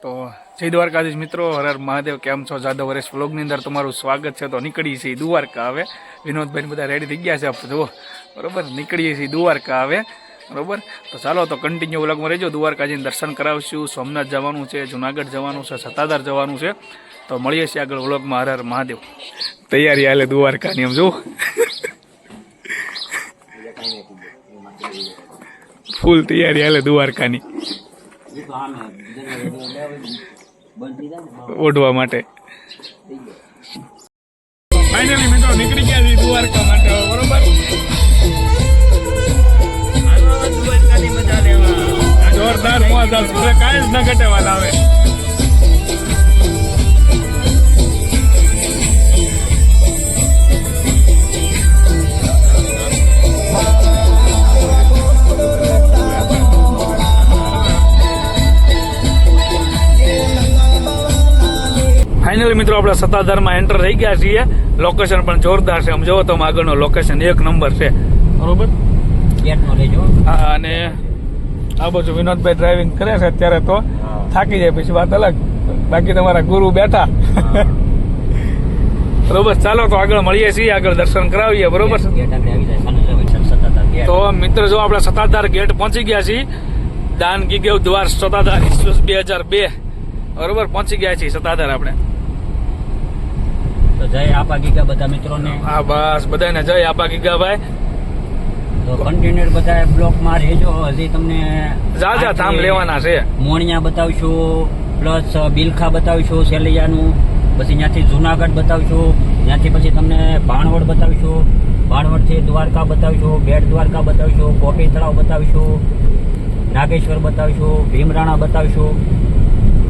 તો જય દ્વારકાધીશ મિત્રો, હર હર મહાદેવ. કેમ છો? જાદવ વર્ષ વ્લોગની અંદર તમારું સ્વાગત છે. તો નીકળીએ છીએ દ્વારકા. હવે વિનોદભાઈ બધા રેડી થઈ ગયા છે જુઓ, બરોબર. નીકળીએ છીએ દ્વારકા હવે, બરોબર. તો ચાલો તો કન્ટિન્યુ વ્લોગમાં રહેજો. દ્વારકાજીને દર્શન કરાવશું. સોમનાથ જવાનું છે, જુનાગઢ જવાનું છે, સત્તાધાર જવાનું છે. તો મળીએ છીએ આગળ વ્લોગમાં. હર હર મહાદેવ. તૈયારી હાલે દ્વારકાની, એમ જુઓ ફૂલ તૈયારી હાલે દ્વારકાની ઓઢવા માટે. ફાઇનલી મિત્રો નીકળી ગયા છે દ્વારકા માટે, બરોબર. જોરદાર મોજ આવશે, કાંઈ જ ન ઘટેવાના આવે. ફાઇનલી મિત્રો આપણે સત્તાધારમાં એન્ટર થઈ ગયા છીએ. લોકેશન પણ જોરદાર છે. આમ જોવો તો આગળનો લોકેશન એક નંબર છે, બરોબર. હા, અને આ બાજુ વિનોદભાઈ ડ્રાઇવિંગ કરે છે અત્યારે. તો થાકી જાય પછી વાત અલગ, બાકી તમારા ગુરુ બેઠા બરોબર. ચાલો તો આગળ મળીએ છીએ, આગળ દર્શન કરાવીએ, બરોબર. તો મિત્ર જો આપણે સત્તાધાર ગેટ પહોંચી ગયા છીએ. દાન ગીગેવ દ્વાર સત્તાધાર 2002, બરોબર. પહોંચી ગયા છીએ સત્તાધાર આપણે. તો જય આપા ગીગા બધા મિત્રોને. હા બસ બધાને જય આપા ગીગા ભાઈ. તો કન્ટિન્યુ બધા બ્લોકમાં રહેજો. હજી તમને જા ધામ લેવાના છે. મોણિયા બતાવશું, પ્લસ બિલખા બતાવીશું સેલૈયાનું, પછી ત્યાંથી જુનાગઢ બતાવીશું, ત્યાંથી પછી તમને ભાણવડ બતાવીશું, ભાણવડથી દ્વારકા બતાવીશું, બેટ દ્વારકા બતાવીશું, કોપી તળાવ બતાવીશું, નાગેશ્વર બતાવીશું, ભીમરાણા બતાવીશું.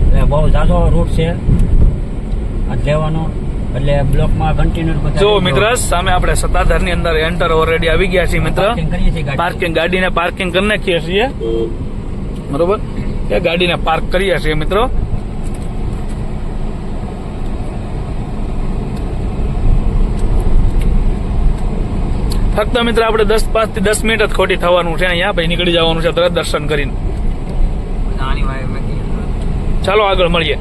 એટલે બહુ ઝાઝો રૂટ છે આ લેવાનો, એટલે બ્લોકમાં કન્ટિન્યુ જો મિત્ર સામે આપણે સત્તાધાર ની અંદર એન્ટર ઓલરેડી આવી ગયા છીએ મિત્ર. પાર્કિંગ ગાડીને પાર્કિંગ કરી નાખીએ છીએ, બરોબર. એ ગાડીને પાર્ક કરીએ છીએ મિત્રો. ફક્ત મિત્ર આપણે 5 થી 10 મિનિટ જ ખોટી થવાનું છે અહીંયા, ભાઈ નીકળી જવાનું છે તરત દર્શન કરીને. ચાલો આગળ મળીએ.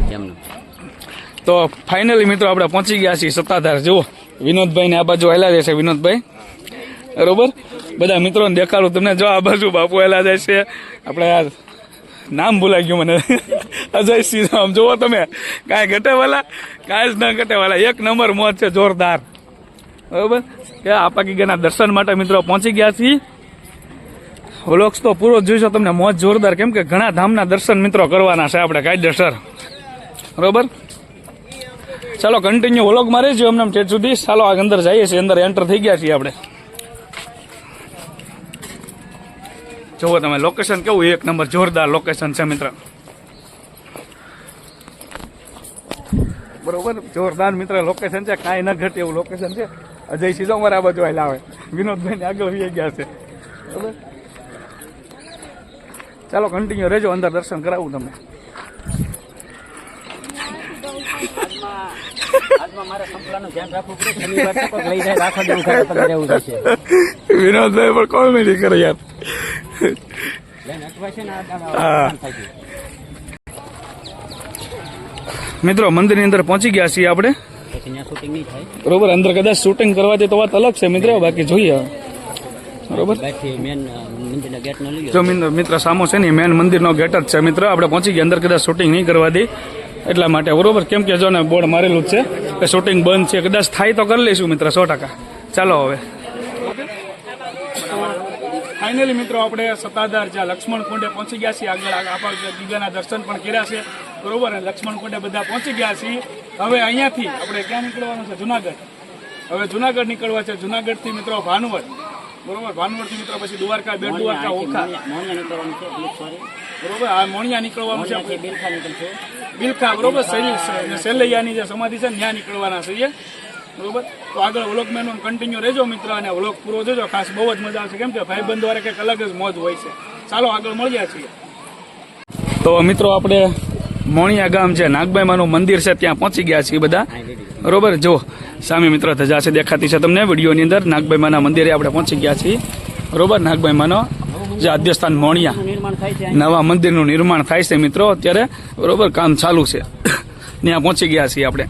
તો ફાઇનલી મિત્રો આપણે પહોંચી ગયા છીએ સત્તાધાર. જુઓ વિનોદભાઈ ને આ બાજુ હેલા જાય છે, વિનોદભાઈ, બરોબર. બધા મિત્રોને દેખાડું તમને. જો આ બાજુ બાપુ હેલા જાય છે. આપણે આ નામ ભૂલાઈ ગયું મને, અજય સિંહ. આમ જુઓ તમે, કાંઈ ઘટેવાલા, કાંઈ જ ન ઘટેવાલા. એક નંબર મોજ છે, જોરદાર, બરોબર. કે આપા ગીગાના દર્શન માટે મિત્રો પહોંચી ગયા છીએ. વ્લોગ્સ તો પૂરો જોઈશો, તમને મોજ જોરદાર. કેમ કે ઘણા ધામના દર્શન મિત્રો કરવાના છે આપણે કાયદેસર, બરોબર. ચાલો કન્ટિન્યુ વ્લોગમાં રહેજો એમને ઠેઠ સુધી. ચાલો આ અંદર જઈએ છીએ, અંદર એન્ટર થઈ ગયા છીએ આપણે. જુઓ તમે લોકેશન કેવું એક નંબર જોરદાર લોકેશન છે મિત્ર, બરોબર. જોરદાર મિત્ર લોકેશન છે, કાંઈ ન ઘટે એવું લોકેશન છે. અજય સીધો અમારા બાજુ આવે, વિનોદભાઈ ને આગળ વી ગયા છે, બરોબર. ચાલો કન્ટિન્યુ રહેજો, અંદર દર્શન કરાવું તમને. વિનોદભાઈ પણ કોમેડી કરે યાર. મિત્રો મંદિરની અંદર પહોંચી ગયા છીએ આપણે, બરોબર. અંદર કદાચ શૂટિંગ કરવા દે તો વાત અલગ છે મિત્ર, બાકી જોઈએ, બરોબર. જો મિત્ર સામો છે ને મેન મંદિરનો ગેટ જ છે મિત્ર. આપણે પહોંચી ગયા, અંદર કદાચ શૂટિંગ નહીં કરવા દે એટલા માટે, બરોબર. કેમ કે જો ને બોર્ડ મારેલું જ છે કે શૂટિંગ બંધ છે. કદાચ થાય તો કરી લઈશું મિત્ર 100%. ચાલો હવે ફાઇનલી મિત્રો આપણે સત્તાધાર જ્યાં લક્ષ્મણ કુંડે પહોંચી ગયા છીએ. આગળ આપા ગીગાના દર્શન પણ કર્યા છે, બરોબર. અને લક્ષ્મણ કુંડે બધા પહોંચી ગયા છીએ. હવે અહીંયાથી આપણે ક્યાં નીકળવાનું છે? જુનાગઢ. હવે જુનાગઢ નીકળવા છે. જુનાગઢથી મિત્રો ભાનવડ, બરોબર. ભાનવડથી મિત્રો પછી દ્વારકા, બેટ દ્વારકા, ઓખા, બરોબર. આ મોણિયા નીકળવાનું છે, બિલખા, બરોબર. સેલૈયાની જે સમાધિ છે ને ત્યાં નીકળવાના છીએ, બરોબર. તો આગળ વ્લોગ મેન કન્ટિન્યુ રહેજો મિત્ર, અને વ્લોગ પૂરો જોજો. ખાસ બહુ જ મજા આવશે, કેમ કે ભાઈબંધ દ્વારા કંઈક અલગ જ મોજ હોય છે. ચાલો આગળ મળ્યા છીએ. તો મિત્રો આપણે મોણિયા ગામ છે, નાગબાઈ માનું મંદિર છે, ત્યાં પહોંચી ગયા છીએ બધા, બરોબર. જો સામે મિત્ર ધજા છે દેખાતી છે તમને વિડીયોની અંદર. નાગબાઈ માના મંદિરે આપણે પહોંચી ગયા છીએ, બરોબર. નાગબાઈ માનો જે આદ્યસ્થાન મોણિયા નિર્માણ થાય છે નવા મંદિરનું નિર્માણ થાય છે મિત્રો અત્યારે બરોબર કામ ચાલુ છે ત્યાં પહોંચી ગયા છીએ આપણે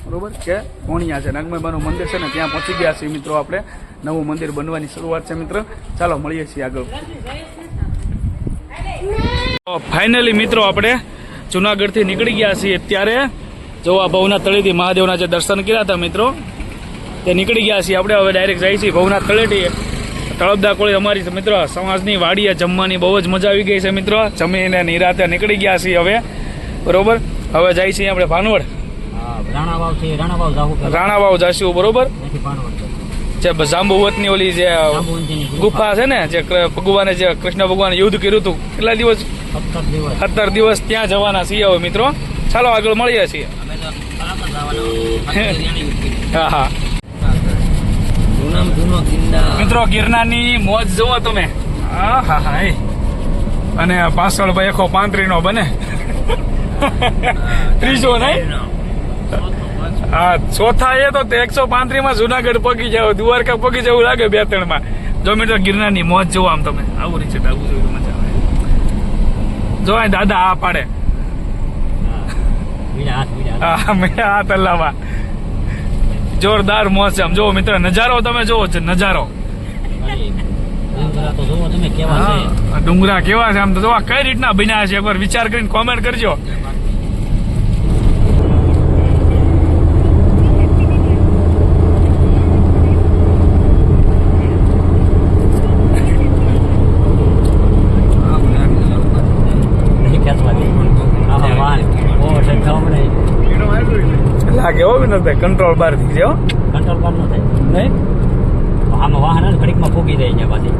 બરોબર કે મોણિયા છે નાગમાઈબાનું મંદિર છે ને ત્યાં પહોંચી ગયા છીએ મિત્રો આપણે નવું મંદિર બનવાની શરૂઆત છે મિત્ર ચાલો મળીએ છીએ આગળ ફાઇનલી મિત્રો આપણે જુનાગઢથી નીકળી ગયા છીએ ત્યારે જો આ ભવનાથ તળેટી મહાદેવના જે દર્શન કર્યા હતા મિત્રો તે નીકળી ગયા છીએ આપણે હવે ડાયરેક્ટ જઈએ છીએ ભવનાથ તળેટી તળપદા કોળી અમારી મિત્રો સમાજની વાડીએ જમવાની બહુ જ મજા આવી ગઈ છે મિત્રો જમીને નિરાતે નીકળી ગયા છીએ હવે બરોબર હવે જાય છીએ આપણે ભાનવડ રાણાવાવ છે રાણાવાવ જાવું રાણાવાવ જઈશું બરોબર ત્યાંથી ભાણવડ જે જાંબુવતની ઓલી જે ગુફા છે ને જે ભગવાને જે કૃષ્ણ ભગવાને યુદ્ધ કર્યું હતું કેટલા દિવસ 17 દિવસ ત્યાં જવાના છીએ હવે મિત્રો ચાલો આગળ મળીએ છીએ હા હા મિત્રો ગિરનારની મોજ જુઓ તમે હા હા હા અને પાછળ ભાઈ એકો 35 નો બને ત્રીજો નહીં હા ચોથા એ તો 135 માં જુનાગઢ પગી જાવ દ્વારકા પગી જવું લાગે 2-3 માં જો મિત્રો ગિરનારની મોજ જુઓ આમ તમે આવું રીતે આવું જોયું મજા આવે જો આ દાદા આ પાડે હા મેં હાથ હલાવા જોરદાર મોજ છે આમ જો મિત્ર નજારો તમે જોવો છે નજારો ડુંગરા કેવા છે આમ તો જોવા કઈ રીતના બન્યા છે એકવાર વિચાર કરીને કોમેન્ટ કરજો લાગે હો વિનોદભાઈ કંટ્રોલ બહાર થઈ જાય કંટ્રોલ બાર નો થાય નહીં આમાં વાહન ઘડીકમાં ફૂગી જાય છે પાછી